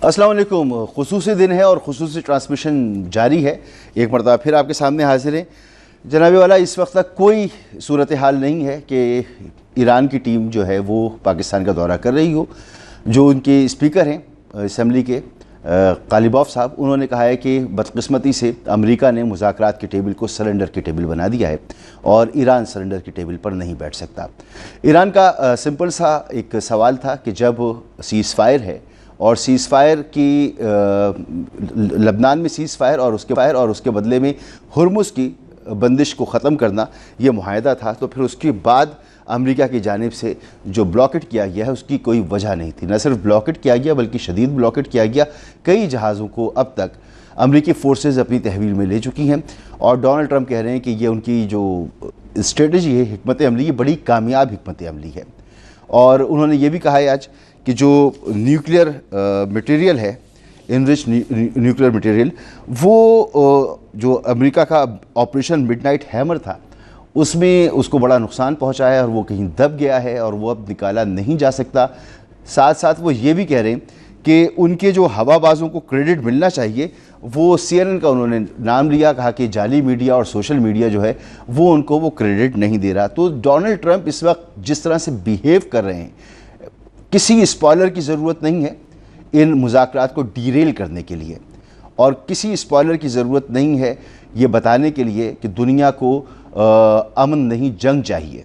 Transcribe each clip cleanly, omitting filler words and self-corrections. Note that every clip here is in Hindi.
अस्सलाम वालेकुम। खुसूसी दिन है और खुसूसी ट्रांसमिशन जारी है। एक मरतबा फिर आपके सामने हाजिर हैं। जनाबे वाला, इस वक्त तक कोई सूरत हाल नहीं है कि ईरान की टीम जो है वो पाकिस्तान का दौरा कर रही हो। जो उनके स्पीकर हैं असम्बली के कालिबॉफ साहब, उन्होंने कहा है कि बदकिस्मती से अमेरिका ने मुज़ाकरात की टेबल को सरेंडर की टेबल बना दिया है और ईरान सरेंडर की टेबल पर नहीं बैठ सकता। ईरान का सिंपल सा एक सवाल था कि जब सीज़ फायर है और सीज़ फायर की लबनान में सीज़ फायर और उसके बदले में हुर्मुज़ की बंदिश को ख़त्म करना ये मुआहदा था, तो फिर उसके बाद अमेरिका की जानिब से जो ब्लॉकेट किया गया है उसकी कोई वजह नहीं थी। न सिर्फ ब्लॉकेट किया गया बल्कि शदीद ब्लॉकेट किया गया। कई जहाज़ों को अब तक अमेरिकी फ़ोर्सेस अपनी तहवील में ले चुकी हैं और डोनाल्ड ट्रंप कह रहे हैं कि ये उनकी जो स्ट्रेटजी है, हिकमत अमली, ये बड़ी कामयाब हिकमत अमली है। और उन्होंने ये भी कहा है आज कि जो न्यूक्लियर मटेरियल है, इनरिच न्यूक्लियर मटेरियल, वो जो अमेरिका का ऑपरेशन मिडनाइट हैमर था उसमें उसको बड़ा नुकसान पहुंचा है और वो कहीं दब गया है और वो अब निकाला नहीं जा सकता। साथ साथ वो ये भी कह रहे हैं कि उनके जो हवाबाजों को क्रेडिट मिलना चाहिए, वो CNN का उन्होंने नाम लिया, कहा कि जाली मीडिया और सोशल मीडिया जो है वो उनको वो क्रेडिट नहीं दे रहा। तो डोनाल्ड ट्रंप इस वक्त जिस तरह से बिहेव कर रहे हैं, किसी स्पॉयलर की ज़रूरत नहीं है इन मुज़ाकरात को डीरेल करने के लिए, और किसी स्पॉयलर की ज़रूरत नहीं है ये बताने के लिए कि दुनिया को अमन नहीं जंग चाहिए।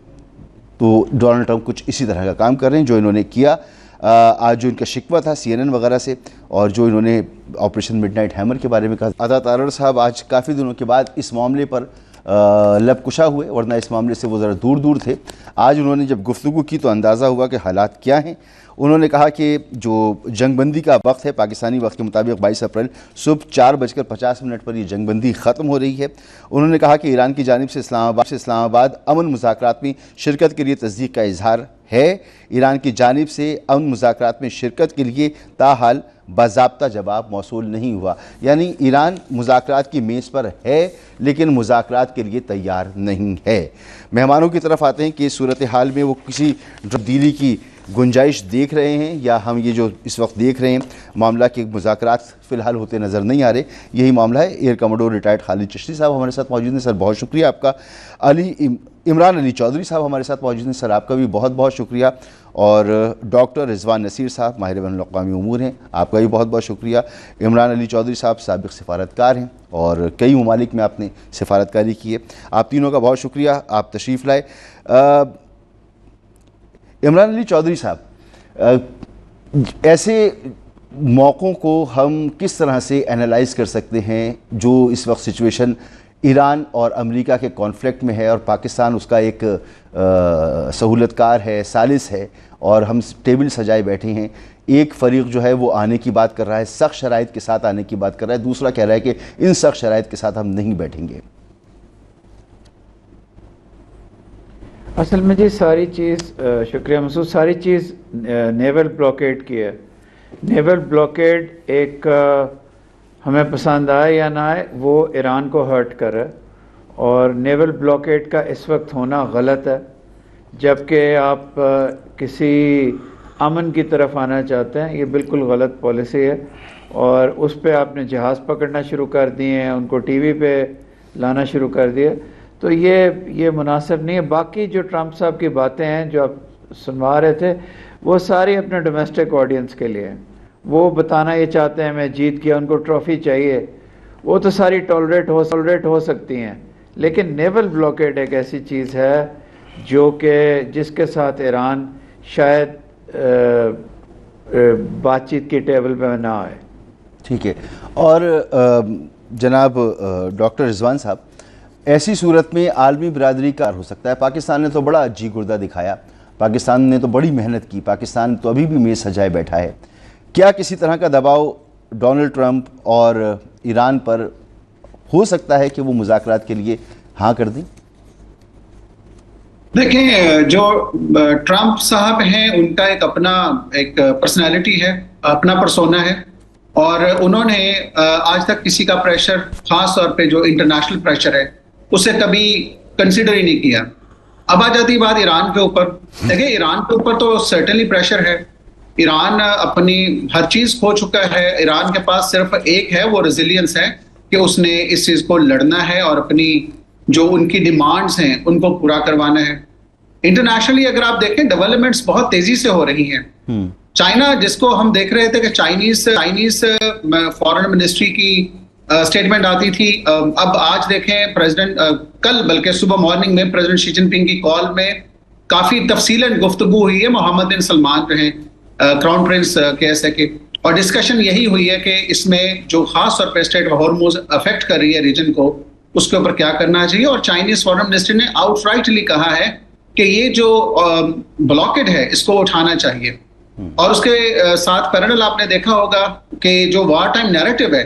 तो डोनाल्ड ट्रंप कुछ इसी तरह का काम कर रहे हैं जो इन्होंने किया। आज जो इनका शिकवा था CNN वगैरह से और जो इन्होंने ऑपरेशन मिडनाइट हैमर के बारे में कहा, अता तारड़ साहब आज काफ़ी दिनों के बाद इस मामले पर लबकुशा हुए, वरना इस मामले से वो ज़रा दूर दूर थे। आज उन्होंने जब गुफ्तगू की तो अंदाज़ा हुआ कि हालात क्या हैं। उन्होंने कहा कि जो जंगबंदी का वक्त है, पाकिस्तानी वक्त के मुताबिक 22 अप्रैल सुबह 4:50 पर ये जंगबंदी ख़त्म हो रही है। उन्होंने कहा कि ईरान की जानिब से इस्लामाबाद अमन मुज़ाकरात में शिरकत के लिए तस्दीक का इजहार है। ईरान की जानिब से अमन मुज़ाकरात में शिरकत के लिए ताहाल बाज़ाब्ता जवाब मौसूल नहीं हुआ। यानी ईरान मुज़ाकरात की मेज़ पर है लेकिन मुज़ाकरात के लिए तैयार नहीं है। मेहमानों की तरफ आते हैं कि इस सूरत हाल में वो किसी तब्दीली की गुंजाइश देख रहे हैं या हम ये जो इस वक्त देख रहे हैं मामला के मुज़ाकरात फ़िलहाल होते नज़र नहीं आ रहे। यही मामला है। Air commodore retired Khalid Chishti साहब हमारे साथ मौजूद हैं। सर बहुत शुक्रिया आपका। इमरान अली चौधरी साहब हमारे साथ मौजूद हैं। सर आपका भी बहुत बहुत शुक्रिया। और डॉक्टर रिजवान नसीर साहब माहिर बैनुल-अक़वामी उमूर हैं, आपका भी बहुत बहुत शुक्रिया। इमरान अली चौधरी साहब साबिक़ सिफारतकार हैं और कई ममालिक में आपने सिफारतकारी की है। आप तीनों का बहुत शुक्रिया, आप तशरीफ़ लाए। इमरान अली चौधरी साहब, ऐसे मौक़ों को हम किस तरह से एनालाइज़ कर सकते हैं जो इस वक्त सिचुएशन ईरान और अमेरिका के कॉन्फ्लिक्ट में है और पाकिस्तान उसका एक सहूलतकार है, सालिस है और हम टेबल सजाए बैठे हैं। एक फ़रीक़ जो है वो आने की बात कर रहा है, सख्त शराइत के साथ आने की बात कर रहा है, दूसरा कह रहा है कि इन सख्त शराइत के साथ हम नहीं बैठेंगे। असल में जी सारी चीज़, शुक्रिया मसूद, सारी चीज़ नेवल ब्लॉकेड की है। नेवल ब्लॉकेड एक हमें पसंद आए या ना आए वो ईरान को हर्ट कर रहा है और नेवल ब्लॉकेड का इस वक्त होना गलत है। जबकि आप किसी अमन की तरफ आना चाहते हैं, ये बिल्कुल गलत पॉलिसी है और उस पर आपने जहाज़ पकड़ना शुरू कर दिए हैं, उनको TV पे लाना शुरू कर दिया, तो ये मुनासिब नहीं है। बाकी जो ट्रंप साहब की बातें हैं जो आप सुनवा रहे थे वो सारी अपने डोमेस्टिक ऑडियंस के लिए हैं। वो बताना ये चाहते हैं मैं जीत गया, उनको ट्रॉफ़ी चाहिए, वो तो सारी टॉलरेट हो सकती हैं। लेकिन नेवल ब्लॉकेड एक ऐसी चीज़ है जो कि जिसके साथ ईरान शायद बातचीत की टेबल पे ना आए। ठीक है। और जनाब डॉक्टर रिजवान साहब, ऐसी सूरत में आलमी बिरादरी का हो सकता है। पाकिस्तान ने तो बड़ा जी गुर्दा दिखाया, पाकिस्तान ने तो बड़ी मेहनत की, पाकिस्तान तो अभी भी मेज़ सजाए बैठा है। क्या किसी तरह का दबाव डोनाल्ड ट्रंप और ईरान पर हो सकता है कि वो मुज़ाकरात के लिए हाँ कर दें? देखें, जो ट्रंप साहब हैं उनका एक पर्सनालिटी है, अपना पर्सोना है और उन्होंने आज तक किसी का प्रेशर, खास तौर पे जो इंटरनेशनल प्रेशर है, उसे कभी कंसिडर ही नहीं किया। अब आ जाती बात ईरान के ऊपर। देखिए, ईरान के ऊपर तो सर्टेनली प्रेशर है। ईरान अपनी हर चीज खो चुका है। ईरान के पास सिर्फ एक है, वो रेजिलियंस है कि उसने इस चीज को लड़ना है और अपनी जो उनकी डिमांड्स हैं उनको पूरा करवाना है। इंटरनेशनली अगर आप देखें डेवलपमेंट्स बहुत तेजी से हो रही हैं। चाइना, जिसको हम देख रहे थे कि चाइनीज फॉरेन मिनिस्ट्री की स्टेटमेंट आती थी, अब आज देखें प्रेसिडेंट कल बल्कि सुबह मॉर्निंग में प्रेसिडेंट शी जिनपिंग की कॉल में काफी तफसीलन गुफ्तगू हुई है मोहम्मद बिन सलमान जो हैं क्राउन प्रिंस KSA के, और डिस्कशन यही हुई है कि इसमें जो खास तौर पर स्ट्रेट ऑफ हॉर्मुज अफेक्ट कर रही है रीजन को, उसके ऊपर क्या करना चाहिए। और चाइनीज फॉरेन मिनिस्टर ने आउटराइटली कहा है कि ये जो ब्लॉकेड है इसको उठाना चाहिए। और उसके साथ पैरेलल आपने देखा होगा कि जो वार टाइम नैरेटिव है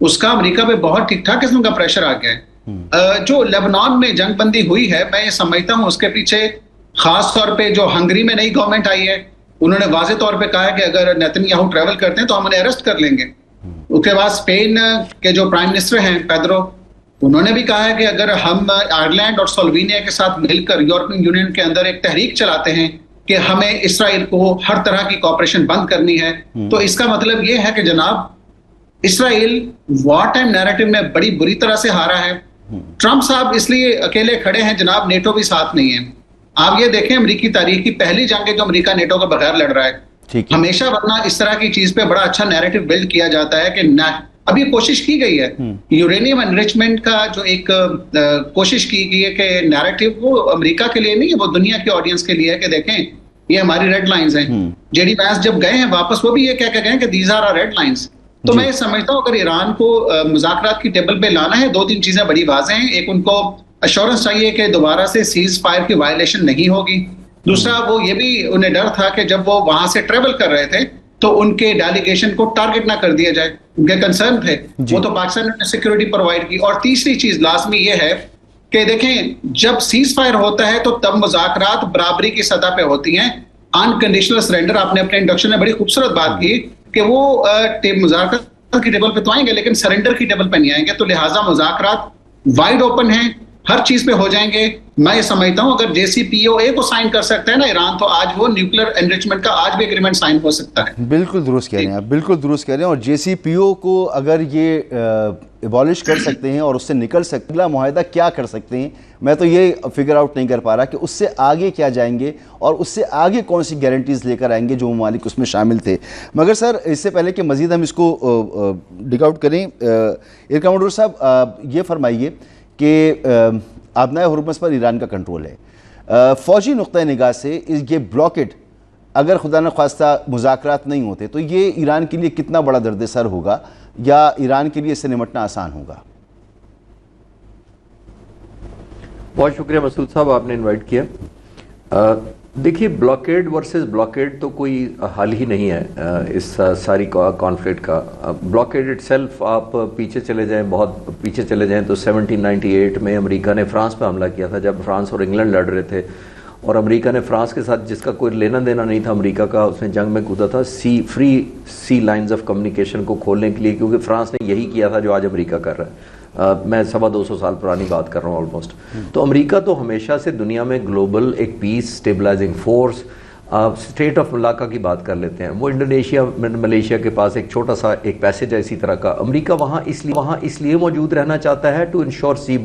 उसका अमेरिका पे बहुत ठीक ठाक किस्म का प्रेशर आ गया है। जो लेबनान में जंगबंदी हुई है, मैं ये समझता हूं उसके पीछे खास तौर पे जो हंगरी में नई गवर्नमेंट आई है, उन्होंने वाजे तौर पे कहा है कि अगर नेतन्याहू ट्रैवल करते हैं तो हम उन्हें अरेस्ट कर लेंगे। उसके बाद स्पेन के जो प्राइम मिनिस्टर हैं पेड्रो, उन्होंने भी कहा है कि अगर हम आयरलैंड और स्लोवेनिया के साथ मिलकर यूरोपियन यूनियन के अंदर एक तहरीक चलाते हैं कि हमें इसराइल को हर तरह की कॉपरेशन बंद करनी है, तो इसका मतलब यह है कि जनाब इसराइल वॉर टाइम नैरेटिव में बड़ी बुरी तरह से हारा है। ट्रंप साहब इसलिए अकेले खड़े हैं जनाब, नेटो भी साथ नहीं है। आप ये देखें अमेरिकी तारीख की पहली जंग है जो अमेरिका नेटो के बगैर लड़ रहा है। हमेशा वरना इस तरह की चीज पे बड़ा अच्छा नैरेटिव बिल्ड किया जाता है कि अब ये कोशिश की गई है यूरेनियम एनरिचमेंट का जो एक कोशिश की गई है कि नैरेटिव वो अमेरिका के लिए नहीं है, वो दुनिया की ऑडियंस के लिए है कि देखें ये हमारी रेड लाइंस हैं। जेडी वैंस जब गए हैं वापस वो भी ये कह के गए कि these are our red lines. तो मैं समझता हूं अगर ईरान को मुज़ाकरात की टेबल पे लाना है, दो तीन चीजें बड़ी वाज़ेह हैं। एक, उनको अश्योरेंस चाहिए कि दोबारा से सीज फायर की वायलेशन नहीं होगी। दूसरा, वो ये भी उन्हें डर था कि जब वो वहां से ट्रेवल कर रहे थे तो उनके डेलीगेशन को टारगेट ना कर दिया जाए, उनके कंसर्न थे, वो तो पाकिस्तान ने सिक्योरिटी प्रोवाइड की। और तीसरी चीज लाजमी ये है कि देखें जब सीज फायर होता है तो तब मुज़ाकरात बराबरी की सतह पे होती हैं, अनकंडीशनल सरेंडर। आपने अपने इंडक्शन में बड़ी खूबसूरत बात की कि वो मुज़ाकरात की टेबल पे तो आएंगे लेकिन सरेंडर की टेबल पे नहीं आएंगे। तो लिहाजा मुज़ाकरात वाइड ओपन हैं, हर चीज पे हो जाएंगे। मैं ये समझता हूं अगर JCPOA को साइन कर सकता है ना ईरान, तो आज वो न्यूक्लियर एनरिचमेंट का आज भी एग्रीमेंट साइन हो सकता है। बिल्कुल दुरुस्त कह रहे हैं आप, बिल्कुल दुरुस्त कह रहे हैं। और JCPOA को अगर ये एबॉलिश कर सकते हैं और उससे निकल सकते, अगला मुआहदा क्या कर सकते हैं, मैं तो ये फिगर आउट नहीं कर पा रहा कि उससे आगे क्या जाएंगे और उससे आगे कौन सी गारंटीज़ लेकर आएंगे जो ममालिक उसमें शामिल थे। मगर सर इससे पहले कि मज़ीद हम इसको डिग आउट करें, एयर कमांडर साहब ये फरमाइए कि आबनाए हुर्मुज़ पर ईरान का कंट्रोल है। फ़ौजी नुक्ता निगाह से ये ब्लॉकेड अगर खुदा न ख्वास्ता मुज़ाकरात नहीं होते तो ये ईरान के लिए कितना बड़ा दर्द-ए-सर होगा या ईरान के लिए इससे निपटना आसान होगा? बहुत शुक्रिया मसूद साहब, आपने इनवाइट किया। देखिए, ब्लॉकेड वर्सेस ब्लॉकेड तो कोई हल ही नहीं है इस सारी कॉन्फ्लिक्ट का। ब्लॉकेड इटसेल्फ आप पीछे चले जाएं, बहुत पीछे चले जाएं तो 1798 में अमेरिका ने फ्रांस पे हमला किया था जब फ्रांस और इंग्लैंड लड़ रहे थे, और अमेरिका ने फ्रांस के साथ जिसका कोई लेना देना नहीं था अमेरिका का, उसने जंग में कूदा था free sea lines of communication को खोलने के लिए, क्योंकि फ्रांस ने यही किया था जो आज अमेरिका कर रहा है। मैं 250 साल पुरानी बात कर रहा हूँ ऑलमोस्ट। तो अमेरिका तो हमेशा से दुनिया में ग्लोबल एक peace stabilising force, strait of Malacca की बात कर लेते हैं, वो इंडोनेशिया मलेशिया के पास एक छोटा सा एक पैसेज है इसी तरह का। अमेरिका वहाँ इसलिए मौजूद रहना चाहता है to ensure sea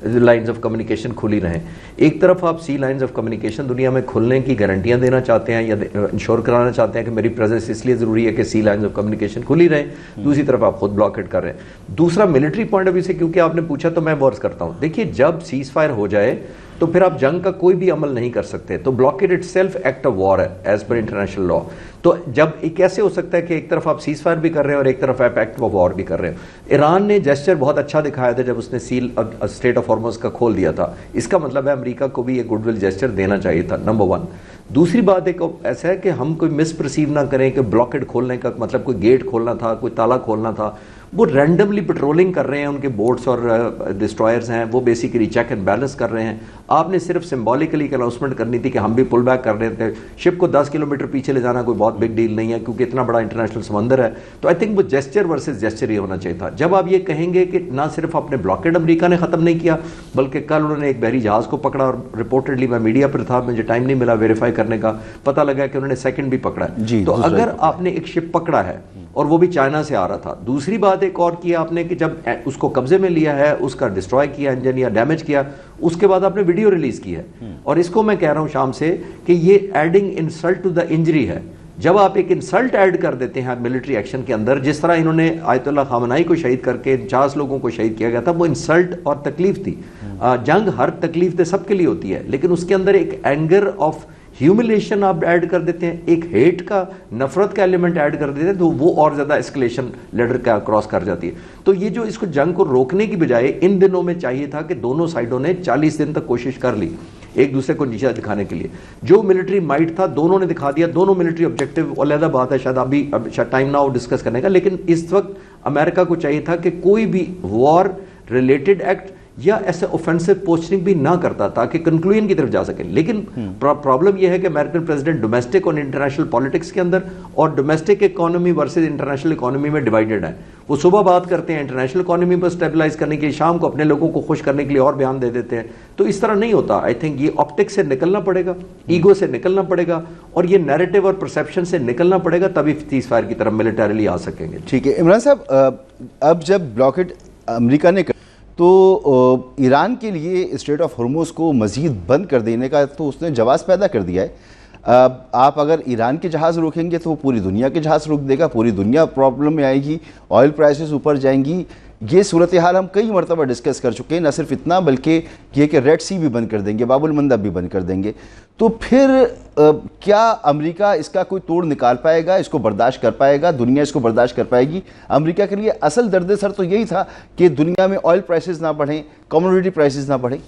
lines of communication खुली रहें। एक तरफ आप सी लाइंस ऑफ कम्युनिकेशन दुनिया में खुलने की गारंटियाँ देना चाहते हैं या इंश्योर कराना चाहते हैं कि मेरी प्रेजेंस इसलिए ज़रूरी है कि सी लाइंस ऑफ कम्युनिकेशन खुली रहें, दूसरी तरफ आप खुद ब्लॉकेट कर रहे हैं। दूसरा, मिलिट्री पॉइंट ऑफ व्यू से, क्योंकि आपने पूछा तो मैं वर्स करता हूँ। देखिए, जब सीज फायर हो जाए तो फिर आप जंग का कोई भी अमल नहीं कर सकते, तो blockade itself act of war है एज पर इंटरनेशनल लॉ। तो जब कैसे हो सकता है कि एक तरफ आप सीज फायर भी कर रहे हैं और एक तरफ आप एक्ट ऑफ वॉर भी कर रहे हैं। ईरान ने जेस्चर बहुत अच्छा दिखाया था जब उसने सील स्टेट ऑफ हॉर्मुज़ का खोल दिया था, इसका मतलब है अमेरिका को भी एक गुडविल जेस्चर देना चाहिए था, नंबर 1। दूसरी बात एक ऐसा है कि हम कोई मिसप्रसीव ना करें कि ब्लॉकेड खोलने का मतलब कोई गेट खोलना था, कोई ताला खोलना था। वो रैंडमली पेट्रोलिंग कर रहे हैं, उनके बोट्स और डिस्ट्रॉयर्स हैं, वो बेसिकली चेक एंड बैलेंस कर रहे हैं। आपने सिर्फ सिंबॉलिकली एक अनाउंसमेंट करनी थी कि हम भी पुल बैक कर रहे थे। शिप को 10 किलोमीटर पीछे ले जाना कोई बहुत बिग डील नहीं है, क्योंकि इतना बड़ा इंटरनेशनल समंदर है। तो आई थिंक वो जेस्चर वर्सेस जेस्चर ही होना चाहिए था। जब आप ये कहेंगे कि ना सिर्फ अपने ब्लॉकेड अमेरिका ने ख़त्म नहीं किया, बल्कि कल उन्होंने एक बहरी जहाज़ को पकड़ा, और रिपोर्टेडली मैं मीडिया पर था, मुझे टाइम नहीं मिला वेरीफाई करने का, पता लगा कि उन्होंने सेकंड भी पकड़ा है। तो अगर आपने एक शिप पकड़ा है और वो भी चाइना से आ रहा था, दूसरी बात एक और किया आपने कि जब उसको कब्जे में लिया है, उसका डिस्ट्रॉय किया इंजन या डैमेज किया, उसके बाद आपने वीडियो रिलीज की है। और इसको मैं कह रहा हूं शाम से कि ये adding insult to the injury है। जब आप एक इंसल्ट ऐड कर देते हैं मिलिट्री एक्शन के अंदर, जिस तरह इन्होंने आयतुल्लाह खामनाई को शहीद करके 50 लोगों को शहीद किया गया था, वो इंसल्ट और तकलीफ थी। जंग हर तकलीफ तो सबके लिए होती है, लेकिन उसके अंदर एक एंगर ऑफ ह्यूमिलेशन आप ऐड कर देते हैं, एक हेट का, नफरत का एलिमेंट ऐड कर देते हैं, तो वो और ज्यादा एस्केलेशन लेडर का क्रॉस कर जाती है। तो ये जो इसको जंग को रोकने की बजाय इन दिनों में चाहिए था कि दोनों साइडों ने 40 दिन तक कोशिश कर ली एक दूसरे को नीचा दिखाने के लिए। जो मिलिट्री माइट था दोनों ने दिखा दिया, दोनों मिलिट्री ऑब्जेक्टिव अलग बात है, शायद अभी शायद टाइम ना हो डिस्कस करने का, लेकिन इस वक्त अमेरिका को चाहिए था कि कोई भी वॉर रिलेटेड एक्ट या ऐसे ऑफेंसिव पोस्टिंग भी ना करता, ताकि कंक्लूजन की तरफ जा सके। लेकिन प्रॉब्लम यह है कि अमेरिकन प्रेसिडेंट डोमेस्टिक और इंटरनेशनल पॉलिटिक्स के अंदर और domestic economy versus international economy में डिवाइडेड है। वो सुबह बात करते हैं इंटरनेशनल इकोनॉमी पर स्टेबलाइज करने के लिए, शाम को अपने लोगों को खुश करने के लिए और बयान दे देते हैं। तो इस तरह नहीं होता। आई थिंक ये ऑप्टिक्स से निकलना पड़ेगा, ईगो से निकलना पड़ेगा, और ये नैरेटिव और परसेप्शन से निकलना पड़ेगा, तभी सीज़फायर की तरफ मिलिटरीली आ सकेंगे। ठीक है इमरान साहब, अब जब ब्लॉकेड अमेरिका ने तो ईरान के लिए स्ट्रेट ऑफ हॉर्मुज़ को मज़ीद बंद कर देने का तो उसने जवाब पैदा कर दिया है। आप अगर ईरान के जहाज़ रोकेंगे तो वो पूरी दुनिया के जहाज़ रोक देगा, पूरी दुनिया प्रॉब्लम में आएगी, ऑयल प्राइसेस ऊपर जाएंगी। ये सूरत हाल हम कई मरतबा डिस्कस कर चुके हैं। न सिर्फ इतना बल्कि ये कि रेड सी भी बंद कर देंगे, बाबुल मंदब भी बंद कर देंगे। तो फिर क्या अमेरिका इसका कोई तोड़ निकाल पाएगा, इसको बर्दाश्त कर पाएगा, दुनिया इसको बर्दाश्त कर पाएगी? अमेरिका के लिए असल दर्द सर तो यही था कि दुनिया में ऑयल प्राइसेस ना बढ़ें, कमोडिटी प्राइसेस ना बढ़ें।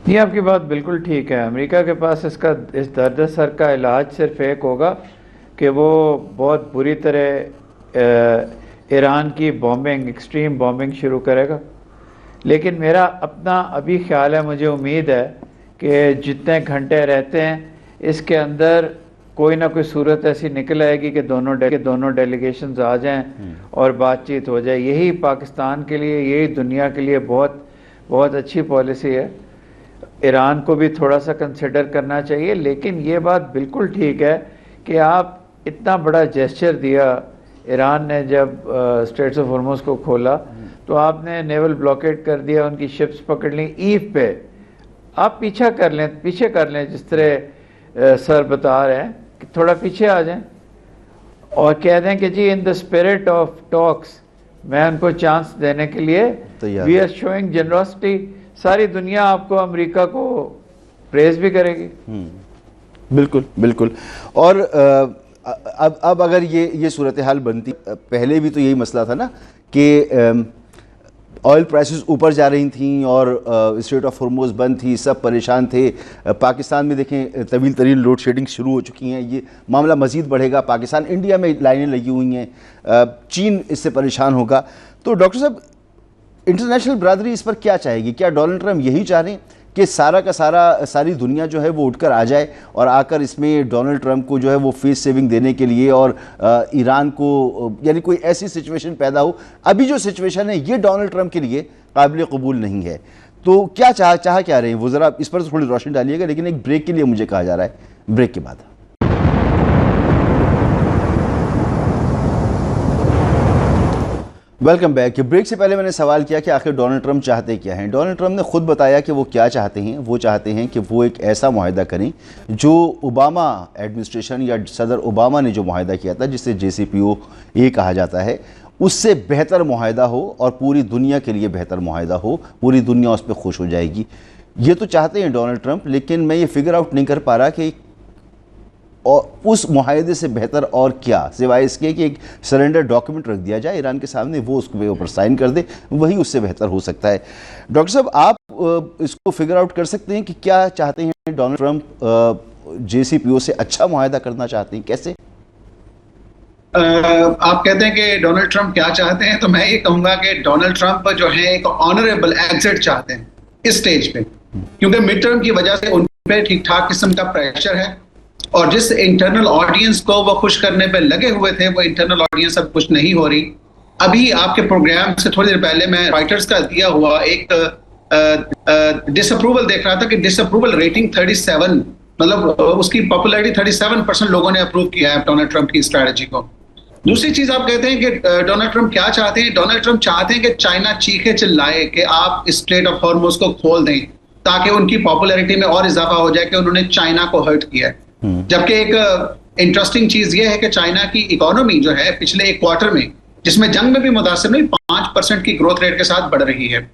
ये आपकी बात बिल्कुल ठीक है। अमेरिका के पास इस दर्द सर का इलाज सिर्फ एक होगा कि वो बहुत बुरी तरह ईरान की बॉम्बिंग, एक्सट्रीम बॉम्बिंग शुरू करेगा। लेकिन मेरा अपना अभी ख्याल है, मुझे उम्मीद है कि जितने घंटे रहते हैं इसके अंदर कोई ना कोई सूरत ऐसी निकल आएगी कि दोनों डेलीगेशंस आ जाएं और बातचीत हो जाए। यही पाकिस्तान के लिए, यही दुनिया के लिए बहुत बहुत अच्छी पॉलिसी है। ईरान को भी थोड़ा सा कंसिडर करना चाहिए। लेकिन ये बात बिल्कुल ठीक है कि आप इतना बड़ा जेस्चर दिया, ईरान ने जब स्ट्रेट्स ऑफ हॉर्मुज़ को खोला तो आपने नेवल ब्लॉकेट कर दिया, उनकी शिप्स पकड़ ली ईव पे। आप पीछे कर लें जिस तरह सर बता रहे हैं कि थोड़ा पीछे आ जाएं और कह दें कि जी in the spirit of talks, मैं उनको चांस देने के लिए वी आर शोइंग जनरॉसिटी। सारी दुनिया आपको, अमेरिका को प्रेज भी करेगी। बिल्कुल बिल्कुल। और अब अगर ये सूरत हाल बनती, पहले भी तो यही मसला था ना कि ऑयल प्राइसेस ऊपर जा रही थी और स्ट्रेट ऑफ हॉर्मुज़ बंद थी, सब परेशान थे। पाकिस्तान में देखें तवील तरीन लोड शेडिंग शुरू हो चुकी हैं, ये मामला मज़ीद बढ़ेगा। पाकिस्तान, इंडिया में लाइनें लगी हुई हैं, चीन इससे परेशान होगा। तो डॉक्टर साहब, इंटरनेशनल बरादरी इस पर क्या चाहेगी? क्या डोनाल्ड ट्रंप यही चाह रहे हैं कि सारी दुनिया जो है वो उठकर आ जाए और आकर इसमें डोनाल्ड ट्रंप को जो है वो फेस सेविंग देने के लिए और ईरान को, यानी कोई ऐसी सिचुएशन पैदा हो? अभी जो सिचुएशन है ये डोनाल्ड ट्रंप के लिए काबिल कबूल नहीं है। तो क्या चाह क्या रहे हैं वो? ज़रा इस पर थोड़ी रोशनी डालिएगा। लेकिन एक ब्रेक के लिए मुझे कहा जा रहा है, ब्रेक के बाद। Welcome back. ब्रेक से पहले मैंने सवाल किया कि आखिर डोनाल्ड ट्रंप चाहते क्या हैं। डोनाल्ड ट्रंप ने खुद बताया कि वो क्या चाहते हैं। वो चाहते हैं कि वो एक ऐसा मुआहदा करें जो ओबामा एडमिनिस्ट्रेशन या सदर ओबामा ने जो मुआहदा किया था, जिसे JCPOA कहा जाता है, उससे बेहतर मुआहदा हो और पूरी दुनिया के लिए बेहतर मुआहदा हो, पूरी दुनिया उस पर खुश हो जाएगी। ये तो चाहते हैं डोनाल्ड ट्रंप, लेकिन मैं ये फिगर आउट नहीं कर पा रहा कि और उस मुआहदे से बेहतर और क्या, सिवाय इसके कि एक सरेंडर डॉक्यूमेंट रख दिया जाए ईरान के सामने, वो उसके ऊपर साइन कर दे, वही उससे बेहतर हो सकता है। डॉक्टर साहब, आप इसको फिगर आउट कर सकते हैं कि क्या चाहते हैं डोनाल्ड ट्रंप? JCPOA से अच्छा मुआहदा करना चाहते हैं, कैसे? आप कहते हैं कि डोनाल्ड ट्रंप क्या चाहते हैं, तो मैं ये कहूंगा कि डोनाल्ड ट्रंप जो है एक ऑनरेबल एग्जिट चाहते हैं इस स्टेज पे, क्योंकि मिड टर्म की वजह से उन पे ठीक ठाक किस्म का प्रेशर है और जिस इंटरनल ऑडियंस को वो खुश करने पे लगे हुए थे वो इंटरनल ऑडियंस अब खुश नहीं हो रही। अभी आपके प्रोग्राम से थोड़ी देर पहले मैं रॉयटर्स का दिया हुआ एक डिसअप्रूवल देख रहा था कि डिसअप्रूवल रेटिंग 37, मतलब उसकी पॉपुलैरिटी 37% लोगों ने अप्रूव किया है डोनाल्ड ट्रंप की स्ट्रैटेजी को। दूसरी चीज आप कहते हैं कि डोनाल्ड ट्रंप क्या चाहते हैं, डोनाल्ड ट्रंप चाहते हैं कि चाइना चीखे चिल्लाए कि आप स्ट्रेट ऑफ हॉर्मुज को खोल दें ताकि उनकी पॉपुलैरिटी में और इजाफा हो जाए कि उन्होंने चाइना को हर्ट किया है। जबकि एक इंटरेस्टिंग चीज ये है कि चाइना की इकोनॉमी जो है पिछले एक क्वार्टर में, जिसमें जंग में भी मुतासिर नहीं, 5% की ग्रोथ रेट के साथ बढ़ रही है।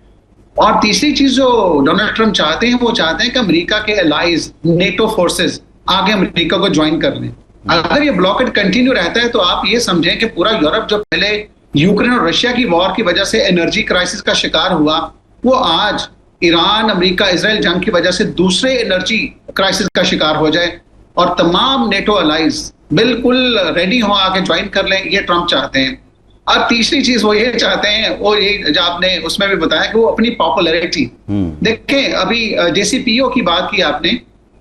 और तीसरी चीज जो डोनाल्ड ट्रंप चाहते हैं वो चाहते हैं कि अमेरिका के एलाइज नेटो फोर्सेस आगे अमेरिका को ज्वाइन कर लें। अगर ये ब्लॉकेड कंटिन्यू रहता है तो आप ये समझें कि पूरा यूरोप जो पहले यूक्रेन और रशिया की वॉर की वजह से एनर्जी क्राइसिस का शिकार हुआ, वो आज ईरान अमेरिका इसराइल जंग की वजह से दूसरे एनर्जी क्राइसिस का शिकार हो जाए और तमाम नेटो अलाइज बिल्कुल रेडी हो आके ज्वाइन कर लें, ये ट्रंप चाहते हैं। और तीसरी चीज वो ये चाहते हैं, वो ये जो आपने उसमें भी बताया कि वो अपनी पॉपुलैरिटी देखें। अभी जेसीपीओ की बात की आपने,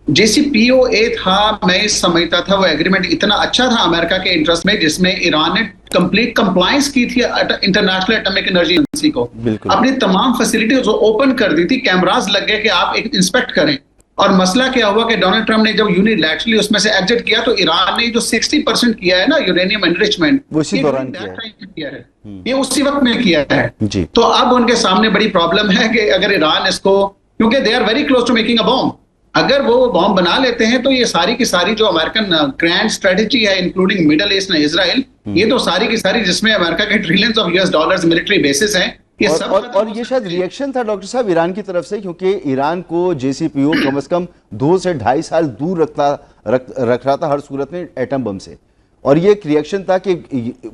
JCPOA था, मैं समझता था वो एग्रीमेंट इतना अच्छा था अमेरिका के इंटरेस्ट में, जिसमें ईरान ने कंप्लीट कंप्लायंस की थी इंटरनेशनल एटॉमिक एनर्जी एजेंसी को, अपनी तमाम फैसिलिटीज ओपन कर दी थी, कैमरास लग गए कि आप एक इंस्पेक्ट करें। और मसला क्या हुआ कि डोनाल्ड ट्रंप ने जब यूनिलैटरली उसमें से एग्जिट किया तो ईरान ने जो 60% किया है ना यूरेनियम एनरिचमेंट, वो उसी दौरान किया है, ये उसी वक्त में किया है। तो अब उनके सामने बड़ी प्रॉब्लम है कि अगर ईरान इसको, क्योंकि they are very close to making a bomb, अगर वो बॉम्ब बना लेते हैं तो ये सारी की सारी जो अमेरिकन ग्रैंड स्ट्रेटेजी है including middle east and Israel, ये तो सारी की सारी जिसमें अमेरिका के trillions of US dollars military bases हैं, ये सब और ये शायद रिएक्शन था डॉक्टर साहब ईरान की तरफ से, क्योंकि ईरान को JCPOA कम से कम 2 से 2.5 साल दूर रख रहा था हर सूरत में एटम बम से। और ये एक रिएक्शन था कि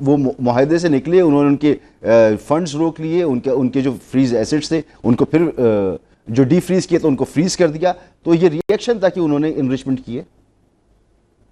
वो मुआहदे से निकले, उन्होंने उनके फंड्स रोक लिए, उनके जो फ्रीज एसेट्स थे उनको फिर जो डीफ्रीज किए तो उनको फ्रीज कर दिया। तो ये रिएक्शन था कि उन्होंने इनरिचमेंट किए।